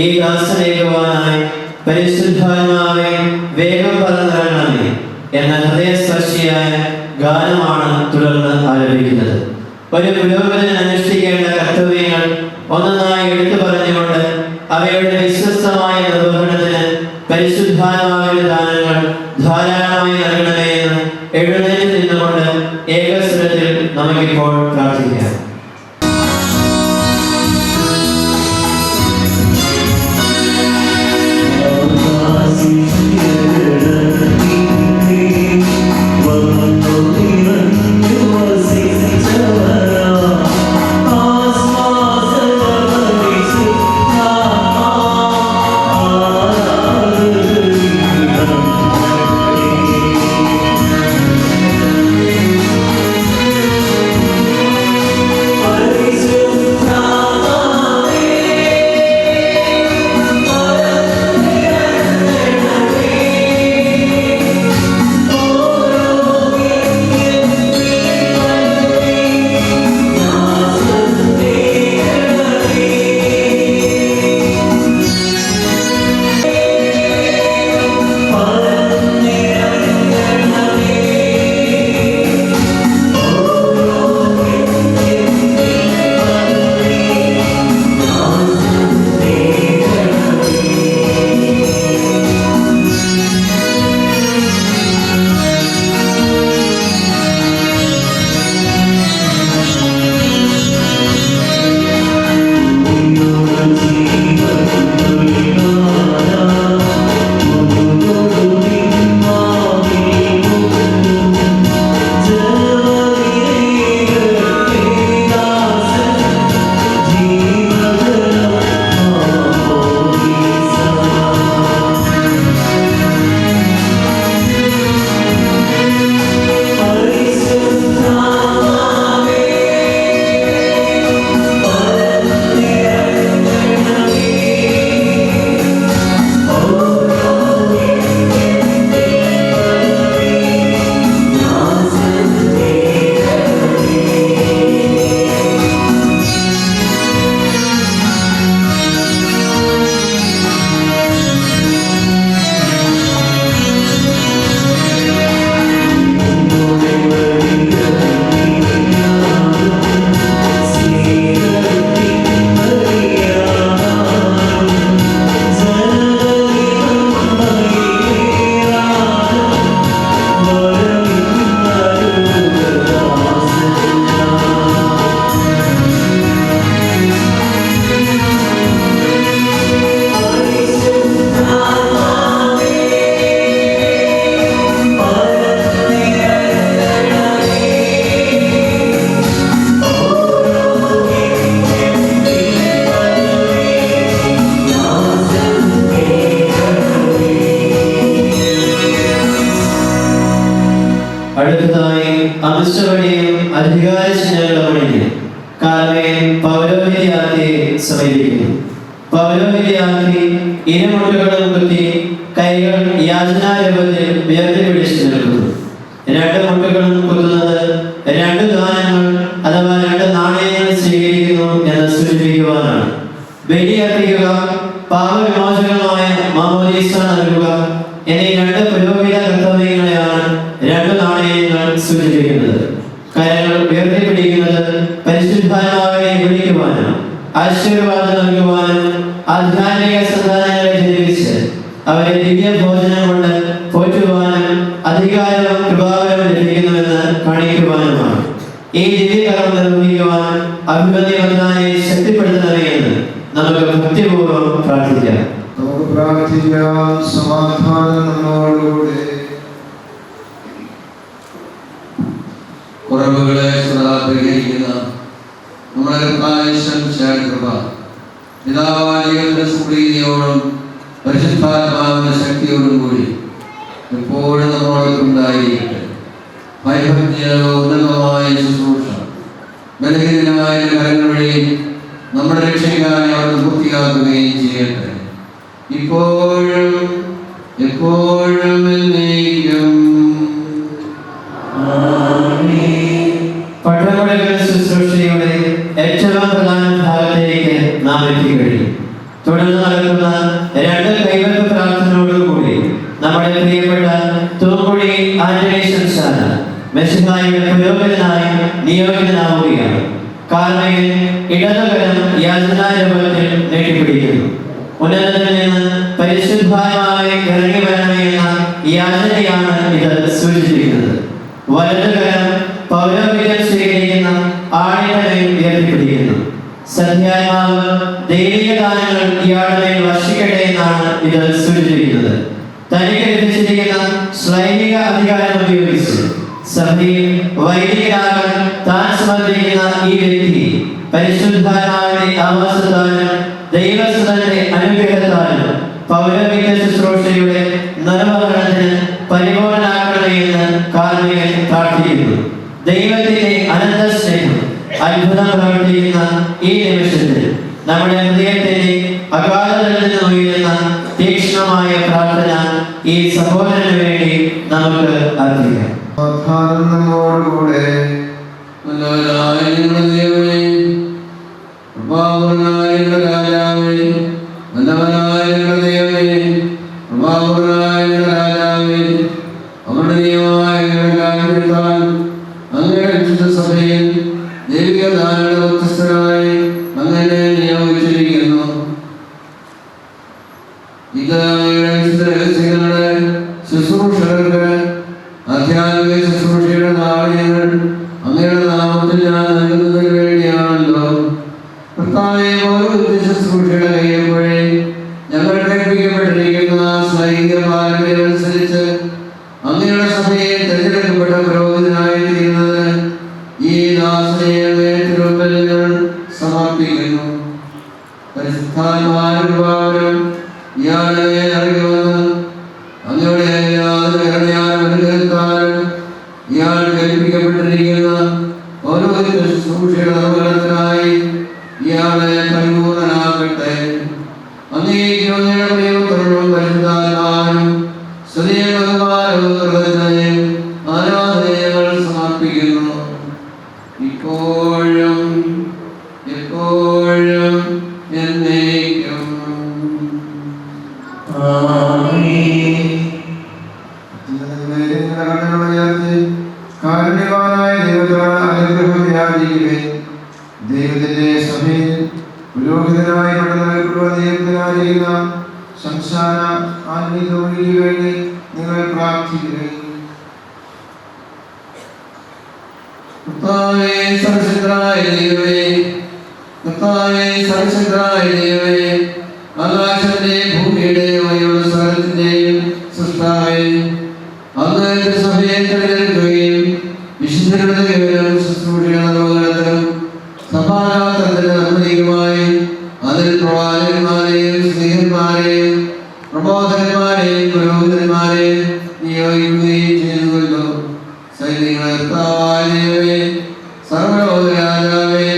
ഈ ദാസനേകുവാനായി പരിശുദ്ധാത്മാവേ വേഗം പറഞ്ഞിറങ്ങണമേ എന്ന ഹൃദയസ്പർശിയായ ഗാനമാണ് തുടർന്ന് ആലപിക്കുന്നത്. ഒരു പുരോഹിതൻ അനുഷ്ഠിക്കേണ്ട കർത്തവ്യങ്ങൾ ഒന്നൊന്നായി എടുത്തു പറഞ്ഞുകൊണ്ട് അവയുടെ വിശ്വസ്തമായ നിർവഹണത്തിന് പരിശുദ്ധാത്മാവിന്റെ ദാനങ്ങൾ ധാരാളമായി നൽകണമേ എന്ന് എഴുന്നേറ്റ് നിന്നുകൊണ്ട് ഏകസ്വരത്തിൽ നമുക്കിപ്പോൾ പ്രാർത്ഥിക്കാം. മുദ്രവടിയും അധികാര ചിഹ്നങ്ങളും അണിഞ്ഞ് കാർമേൽ പൗരോഹിത്യാർത്ഥിയെ സമീപിക്കുന്നു. പൗരോഹിത്യാർത്ഥി ഇരുമുട്ടുകളും കുത്തി കൈകൾ യാചനാരൂപത്തിൽ ഉയർത്തിപ്പിടിച്ചു നിൽക്കുന്നു. രണ്ട് മുട്ടുകളും കുത്തുന്നത് രണ്ട് ദാനങ്ങൾ അഥവാ രണ്ട് നാണയങ്ങൾ സ്വീകരിക്കുന്നു എന്ന് സൂചിപ്പിക്കുവാനാണ്. ബലി അർപ്പിക്കുക, പാപവിമോചകമായ മാമോദീസ നൽകുക എന്നീ രണ്ട് പുരോഹിത കർത്തവ്യങ്ങളെയാണ് രണ്ട് നാണയങ്ങൾ സൂചിപ്പിക്കുന്നത്. കരങ്ങൾ ഉയർത്തിപ്പിടിക്കുന്നത് പരിശുദ്ധാത്മാവിനെ വിളിക്കുവാനും ആശീർവാദം നൽകുവാനും ആധ്യാത്മിക സന്താനങ്ങളെ ജനിപ്പിച്ച് അവരെ ദിവ്യഭോജനം കൊണ്ട് പോറ്റുവാനും അധികാരവും കൃപാവരവും ലഭിക്കുന്നുവെന്ന് കാണിക്കുവാനുമാണ്. ഈ ദിവ്യകർമ്മം നിർവഹിക്കുവാൻ അഭിമന്യവന്താനെ ശക്തിപ്പെടുത്തണമേ എന്ന് നമുക്ക് ഭക്തിപൂർവ്വം പ്രാർത്ഥിക്കാം. നമുക്ക് പ്രാർത്ഥിക്കാം. സമാധാനം നമ്മോടുകൂടെ. കുറവുകളെ പരിഹരിക്കുന്ന നമ്മുടെ കൃപ പിതാവായ സ്മൃതിയോടും പരിശുദ്ധാത്മാവിന്റെ ശക്തിയോടും കൂടി എപ്പോഴും നമ്മളോടൊപ്പം ഉണ്ടായിരിക്കട്ടെ. ഉന്നതമായ ശുശ്രൂഷ ബലഹീനമായ കരങ്ങൾ വഴി നമ്മുടെ രക്ഷയ്ക്കായി അവർ പൂർത്തിയാക്കുകയും ചെയ്യട്ടെ, ഇപ്പോഴും എപ്പോഴും എന്നേക്കും. പട്ടമടകൾ ശുശ്രൂഷയുടെ ഏറ്റവും പ്രധാന ഭാഗത്തേക്ക് നാം എത്തിക്കഴിഞ്ഞു. തുടർന്ന് നടക്കുന്ന രണ്ട് കൈവെപ്പ് പ്രാർത്ഥനയോടുകൂടി നമ്മുടെ പ്രിയപ്പെട്ട തൂക്കുഴി ആന്റണി ശംശാന മെസ്സിഹായുടെ പുരോഹിതനായി നിയോഗിതനാവുകയാണ്. കാർമേൽ ഇടതുകരം യാചനാരൂപത്തിൽ നീട്ടിപ്പിടിക്കുന്നു. ഉന്നതത്തിൽ നിന്ന് പരിശുദ്ധാത്മാവെ ഇറങ്ങി വരണമെന്ന യാചനയാണ് ഇത് സൂചിപ്പിക്കുന്നത്. വലതുകരം പൗരോഹിത്യം സ്വീകരിക്കുന്ന ആണികളെ ഉയർത്തിപ്പിടിക്കുന്നു. സത്യാത്മാവ് ദൈവിക ദാനങ്ങൾ ഇയാളുടെ വർഷിക്കട്ടെ എന്നാണ് ഇത് സൂചിപ്പിക്കുന്നത്. തനിക്ക് ലഭിച്ചിരിക്കുന്ന സൈനിക അധികാരം ഉപയോഗിച്ച് സഭയിൽ വൈദികരാകാൻ താൻ സമർപ്പിക്കുന്ന ഈ വ്യക്തി പരിശുദ്ധാത്മാവിന്റെ ആവാസത്താലും ദൈവസുതന്റെ അനുഗ്രഹത്താലും പൗരോഹിത്യ ശുശ്രൂഷയുടെ നിർവഹണത്തിന് പരിപൂർണനാക്കണമെന്ന് കാർമികൻ പ്രാർത്ഥിക്കുന്നു. ദൈവത്തിന്റെ അനന്ത സ്നേഹം അത്ഭുതം പ്രവർത്തിക്കുന്ന ഈ നിമിഷത്തിൽ നമ്മുടെ ഹൃദയത്തിന്റെ അകാലത്തിൽ നിന്ന് ഉയരുന്ന തീക്ഷ്ണമായ പ്രാർത്ഥന ഈ സഹോദരന് വേണ്ടി നമുക്ക് അർപ്പിക്കാം. സഭയിൽ ദൈവികദാനങ്ങളുടെ വ്യത്യസ്തരായി അങ്ങനെ നിയോഗിച്ചിരിക്കുന്നു. ഇത് രഹസ്യങ്ങളുടെ ശുശ്രൂഷകർക്ക് ആധ്യാത്മിക ശുശ്രൂഷയുടെ നാളെകൾ അങ്ങയുടെ നാമത്തിൽ ഞാൻ നൽകുന്നതിന് വേണ്ടിയാണല്ലോ. കർത്താവേ, ഓരോ ശുശ്രൂഷയുടെ കഴിയുമ്പോഴേ ഞങ്ങൾ കൽപ്പിക്കപ്പെട്ടിരിക്കുന്ന സൈനിക പാരമ്പര്യം അനുസരിച്ച് അങ്ങയുടെ സഭയെ തിരഞ്ഞെടുക്കപ്പെട്ട പുരോഹിതനായി തീരുന്നത് ഈ ദാസനെ തിരുവല്ലങ്ങൾ സമർപ്പിക്കുന്നു. പരിശുദ്ധാത്മാവിനും ഇയാളെ ഇറങ്ങി വന്ന് അങ്ങയുടെ അനുഗ്രഹത്താലും ഇയാൾ കൽപ്പിക്കപ്പെട്ടിരിക്കുന്ന ഓരോ ശുശ്രൂഷയുടെ നിർവഹണത്തിനായി ഇയാളെ പരിപൂർണനാക്കട്ടെ. അങ്ങേക്കും അങ്ങയുടെ പ്രിയപുത്രനും പരിശുദ്ധാത്മാവിനും സ്തുതിയും ബഹുമാനവും കൃതജ്ഞതയും ആരാധനകൾ സമർപ്പിക്കുന്നു, ഇപ്പോഴും എപ്പോഴും എന്നേക്കും. കാരുണ്യവാനായ ദൈവത്തോട് അനുഗ്രഹം യാചിക്കുകയും ദൈവത്തിന്റെ സഭയിൽ പുരോഹിതനായി ദൈവത്തിനായിരിക്കുന്ന സംസ്ഥാന ആത്മീയതയ്ക്ക് വേണ്ടി നിങ്ങൾ പ്രാർത്ഥിക്കുകയും കർത്താവേ, സർവശക്തനായ ദൈവമേ, കർത്താവേ, സർവശക്തനായ ദൈവമേ, ആകാശത്തിന്റെ ഭൂമിയുടെ വയുള്ള സ്ഥലത്തിന്റെയും സൃഷ്ടാവേ, അങ്ങയുടെ സഭയെ തിരഞ്ഞെടുക്കുകയും വിശുദ്ധരുടെ കേവലം ശുശ്രൂഷയുടെ നിർവഹണത്തിലും സഭാരാത്രത്തിന് അനുമതിയുമായി അതിൽ പ്രവാചകന്മാരെയും സ്നേഹന്മാരെയും പ്രബോധകന്മാരെയും പുരോഹിതന്മാരെയും നിയോഗിക്കുകയും ചെയ്തുവല്ലോ. സൈനിക ചെയ്യണമേ. സർവ്വലോകരാജാവേ,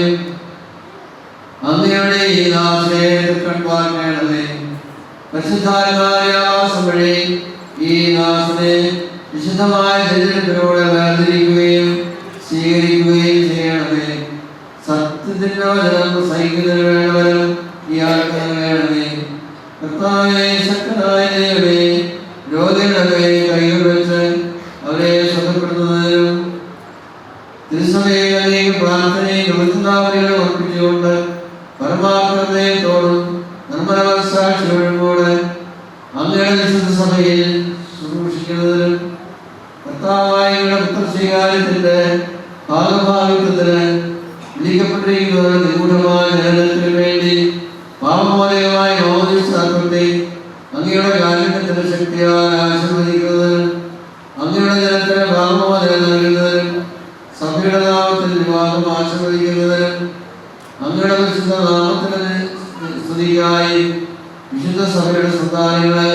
അങ്ങയുടെ ഈ ദാസനെ കൺപാർക്കണമേ. പരിശുദ്ധാത്മാവിന്റെ ആവാസം വഴി ഈ ദാസനെ വിശുദ്ധമായ തിരഞ്ഞെടുപ്പിലൂടെ വേർതിരിക്കുകയും സ്വീകരിക്കുകയും ചെയ്യണമേ. സത്യത്തിന്റെ വചനം സഹിക്കുന്നതിന് വേണ്ടവരും ഇയാൾക്ക് നൽകണമേ. കർത്താവേ, ശക്തനായ ദൈവമേ, രോഗികളുടെ കൈകൾ വെച്ച് അവരെ സുഖപ്പെടുത്തുന്നതിനും തിരുസഭയിൽ പ്രാർത്ഥനയും കൃതജ്ഞതാബലികളും അർപ്പിച്ചുകൊണ്ട് പരമാഗ്രഹത്തോടും നിർമ്മലസാക്ഷിയോടും കൂടെ അങ്ങയുടെ വിശുദ്ധ സഭയിൽ ശുശ്രൂഷിക്കുന്നതിനും കർത്താവായ പുത്രസ്വീകാര്യത്തിന്റെ ഭാഗഭാഗിത്വത്തിന് വിളിക്കപ്പെട്ടിരിക്കുന്നവരുടെ നിഗൂഢമായ ജനനത്തിന് വേണ്ടി പാപമോചകമായ മോദിസ്ഥാനത്തെ അങ്ങയുടെ കാരുണ്യത്തിന്റെ ശക്തിയാൽ ആശീർവദിക്കുന്നതിനും അങ്ങയുടെ ജനത്തിന് ഭാഗമോചനം നൽകുന്നതിനും സഭയുടെ നാമത്തിൽ വിവാഹം ആശീർവദിക്കുന്നതിനും അങ്ങയുടെ വിശുദ്ധ നാമത്തിന് സ്തുതിക്കായി വിശുദ്ധ സഭയുടെ സന്താനങ്ങളെ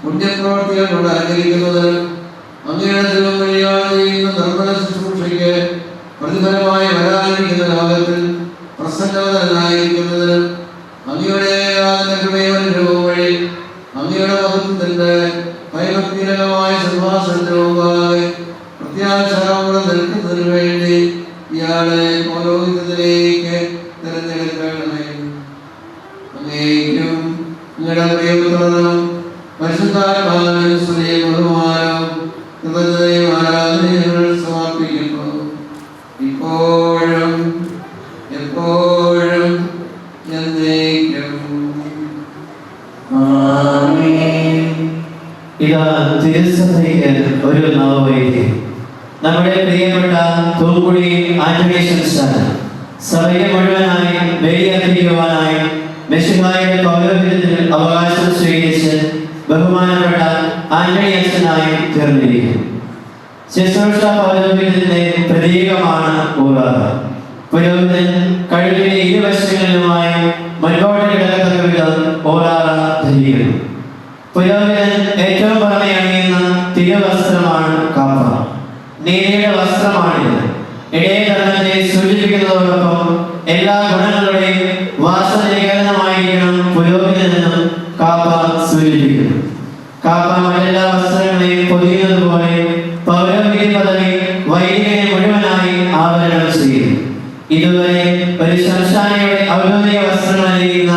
പുണ്യപ്രവർത്തികൾ കൊണ്ട് അലങ്കരിക്കുന്നതിനും അങ്ങയുടെ ദൈവം വഴിയാണ് ചെയ്യുന്ന നിർമ്മല ശുശ്രൂഷയ്ക്ക് പ്രതിഫലമായി വരാനിരിക്കുന്ന ലോകത്തിൽ പ്രസന്നവതനായിരിക്കുന്നതിനും അങ്ങയുടെ കൃപയും വഴി അങ്ങയുടെ മഹത്വത്തിന്റെ ഭയഭക്തിരകമായ സിംഹാസനത്തിന് മുമ്പാകെ പ്രത്യാശയോടെ നിൽക്കുന്നതിന് വേണ്ടി ഇയാളെ പൗരോഹിത്യത്തിലേക്ക് തിരഞ്ഞെടുക്കണമേ. അങ്ങേക്കും നിങ്ങളുടെ പ്രിയപുത്രനും പരിശുദ്ധാത്മാവിനും സ്തുതിയും ബഹുമാനവും കൃതജ്ഞതയും ആരാധനയും സമർപ്പിക്കുന്നു, ഇപ്പോഴും എപ്പോഴും എന്നേക്കും. ഇതാ തിരുസഭയ്ക്ക് ഒരു നവവൈദ്യം. നമ്മുടെ പ്രിയപ്പെട്ട തൂക്കുടി ആന്റണി ശംശാൻ സഭയെ മുഴുവനായി ബലിയർപ്പിക്കുവാനായി മെശിഹായുടെ പൗരോഹിത്യത്തിൽ അവകാശം സ്വീകരിച്ച് ബഹുമാനപ്പെട്ട ആന്റണി അച്ഛനായി തീർന്നിരിക്കുന്നു. ശുശ്രൂഷ പൗരോഹിത്യത്തിന്റെ പ്രതീകമാണ് ഊറാറ. പുരോഹിതൻ കഴുകിന്റെ ഇരുവശങ്ങളിലുമായി മുൻപോട്ട് കിടക്കത്തക്ക വിധം ഊറാറ ധരിക്കുന്നു. പുരോഹിതൻ ഏറ്റവും പുറമെ അണിയുന്ന തിരുവസ്ത്രമാണ് കാപ്പ. നീതിയുടെ വസ്ത്രമാണിത്. ഇടയധർമ്മത്തെ സൂചിപ്പിക്കുന്നതോടൊപ്പം എല്ലാ ഗുണങ്ങളുടെയും വാസനികരണമായിരിക്കണം പുരോഹിതനെന്നും കാപ്പ സൂചിപ്പിക്കുന്നു. കാപ്പ മറ്റെല്ലാ വസ്ത്രങ്ങളെയും പൊതിയുന്നത് പോലെ പൗരോഹിത്യ പദവി വൈദികനെ മുഴുവനായി ആവരണം ചെയ്യും. ഇതുവരെ ഒരു ശംശാനയുടെ ഔദ്യോഗിക വസ്ത്രങ്ങൾ അണിയുന്ന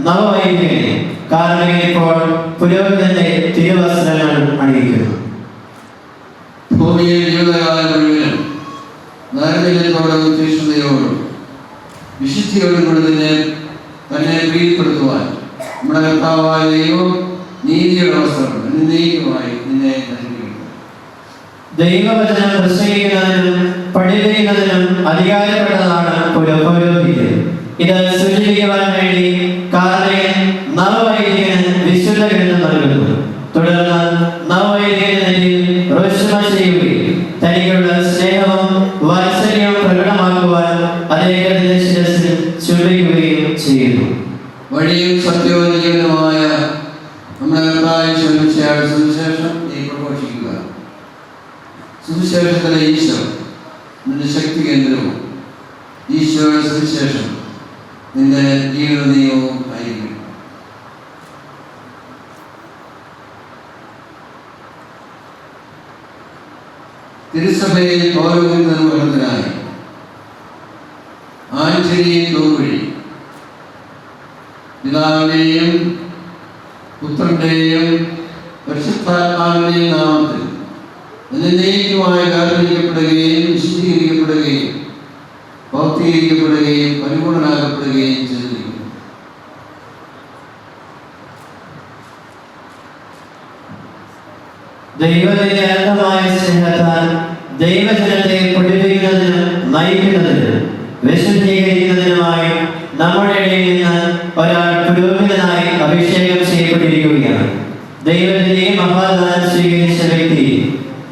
നവവൈദികനെ കാർമികൻ ഇപ്പോൾ പുരോഹിതന്റെ തിരുവസ്ത്രങ്ങൾ അണിയിക്കുന്നു. ഭൂമിയിൽ ജീവിതകാലം മുഴുവനും നൈർമല്യത്തോടും തീക്ഷ്ണതയോടും വിശുദ്ധിയോടും കൂടി തന്നെ പ്രീതിപ്പെടുത്തുവാൻ നമ്മുടെ കർത്താവായ ദൈവം നീതിയുടെ വസ്ത്രം എന്നേക്കുമായി നിന്നെ ധരിപ്പിക്കുന്നു. ദൈവവചനം പ്രസംഗിക്കുന്നതിനും പഠിപ്പിക്കുന്നതിനും അധികാരപ്പെട്ടതാണ് പൗരോഹിത്യം. ഇത് സൂചിപ്പിക്കുവാൻ വേണ്ടി കാർമികൻ നവവൈദികന് വിശുദ്ധ ഗ്രന്ഥം നൽകുന്നു. തുടർന്ന് നവവൈദികന് റോഷമ ചെയ്യുകയും തനിക്കുള്ള സ്നേഹവും വാത്സല്യവും പ്രകടമാക്കുവാൻ അദ്ദേഹത്തിന്റെ ശിരസിൽ ചുംബിക്കുകയും ചെയ്യുന്നു. വഴിയും സത്യവും ജീവനുമായ നമ്മുടെ കർത്താവായ യേശുവിന്റെ സുവിശേഷം നീ പ്രഘോഷിക്കുക. സുവിശേഷത്തിലെ ഈശോ നിന്റെ ശക്തി കേന്ദ്രവും ഈശോയുടെ സുവിശേഷം നിന്റെ ജീവിത നിയമവും ആയിരിക്കും. തിരുസഭയിൽ പൗരോഹിത്യ നിർവഹണത്തിനായി ആന്റണി തൂക്കുഴി പിതാവിന്റെയും പുത്രന്റെയും പരിശുദ്ധാത്മാവിന്റെയും നാമത്തിൽ എന്നേക്കുമായി വേർതിരിക്കപ്പെടുകയും വിശുദ്ധീകരിക്കപ്പെടുകയും ഭൗതീകരിക്കപ്പെടുകയും പരിപൂർണനാക്കപ്പെടുകയും ചെയ്തിരിക്കുന്നു. ദൈവത്തിന്റെ അനന്തമായ സ്നേഹത്താൽ ദൈവജനത്തെ പഠിപ്പിക്കുന്നതിനും നയിക്കുന്നതിനും വിശുദ്ധീകരിക്കുന്നതിനുമായി നമ്മുടെ ഇടയിൽ നിന്ന് ഒരാൾ പുരോഹിതനായി അഭിഷേകം ചെയ്യപ്പെട്ടിരിക്കുകയാണ്. ദൈവത്തിന്റെ മഹാദാനം സ്വീകരിച്ച വ്യക്തി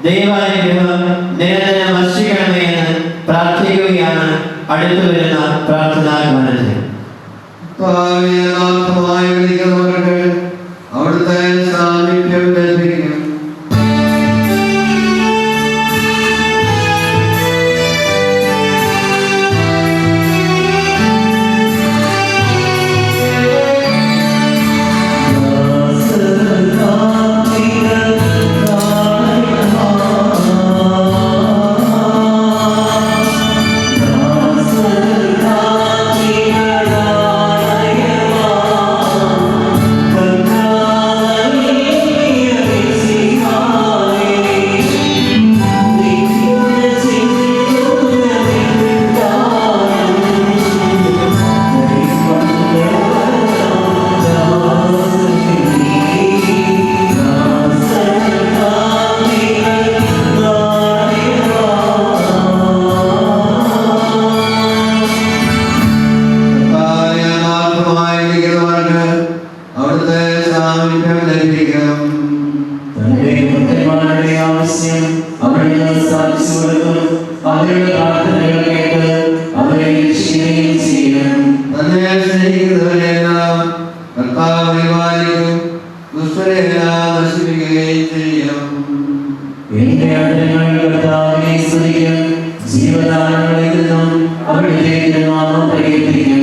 ദൈവാനുഗ്രഹം നിരന്തരം വർഷിക്കണമേ എന്ന് പ്രാർത്ഥിക്കുകയാണ് അടുത്തു വരുന്ന പ്രാർത്ഥനാ ഗാനത്തിൽ. അവിടുത്തെ സാമീപ്യം ലഭിക്കും. ജീവദാനങ്ങളിൽ നിന്നും അവിടുത്തെ തിരുനാമം പ്രകീർത്തിക്കും.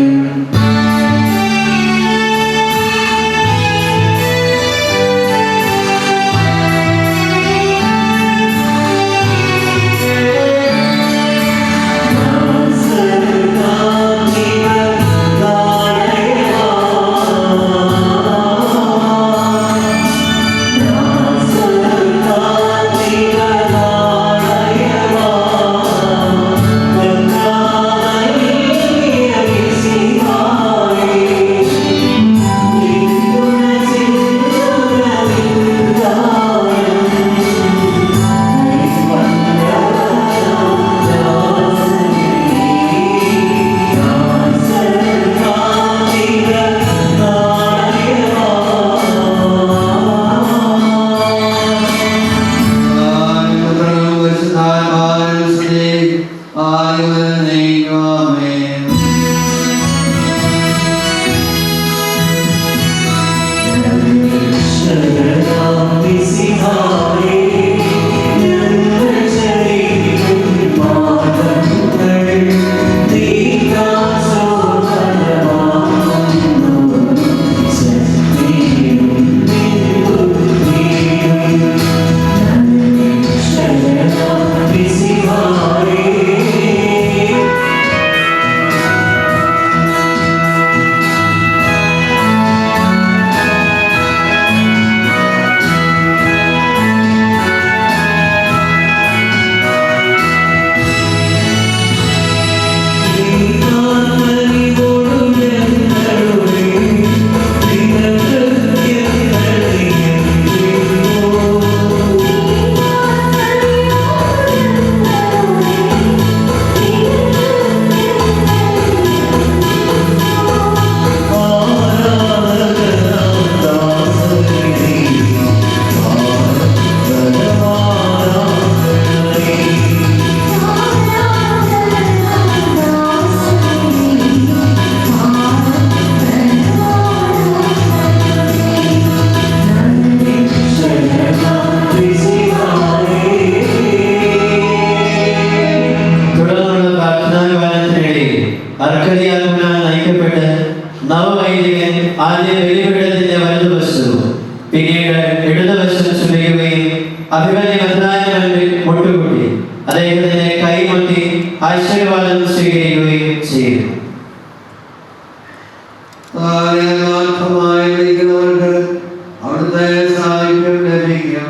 പിന്നീട് ഇടതുവശം ചുമയുകയും അഭിമന്യമന്ത്രാന്റെ മുൻപിൽ മുട്ടുകൂട്ടി അദ്ദേഹത്തിന്റെ കൈമുട്ടി ആശീർവാദം സ്വീകരിക്കുകയും ചെയ്തു. അവിടുത്തെ സാഹിത്യം ലഭിക്കും.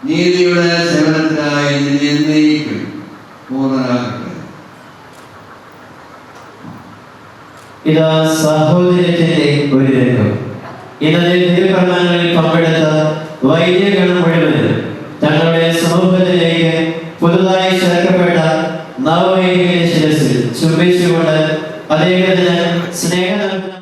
നീതിയുടെ സേവനത്തിനായി എന്നേക്കും പൂർണ്ണനാകട്ടെ. ഇതാ സഹോദര്യത്തിന്റെ ഒരു രംഗം. ഇന്നലെ തിരുക്കർമ്മങ്ങളിൽ പങ്കെടുത്ത വൈദ്യഗണം മുഴുവനും തങ്ങളുടെ സമൂഹത്തിലേക്ക് പുതുതായി ചേർക്കപ്പെട്ട നവവൈദികന്റെ ശിരസിൽ ചുംബിച്ചുകൊണ്ട് അദ്ദേഹത്തിന് സ്നേഹ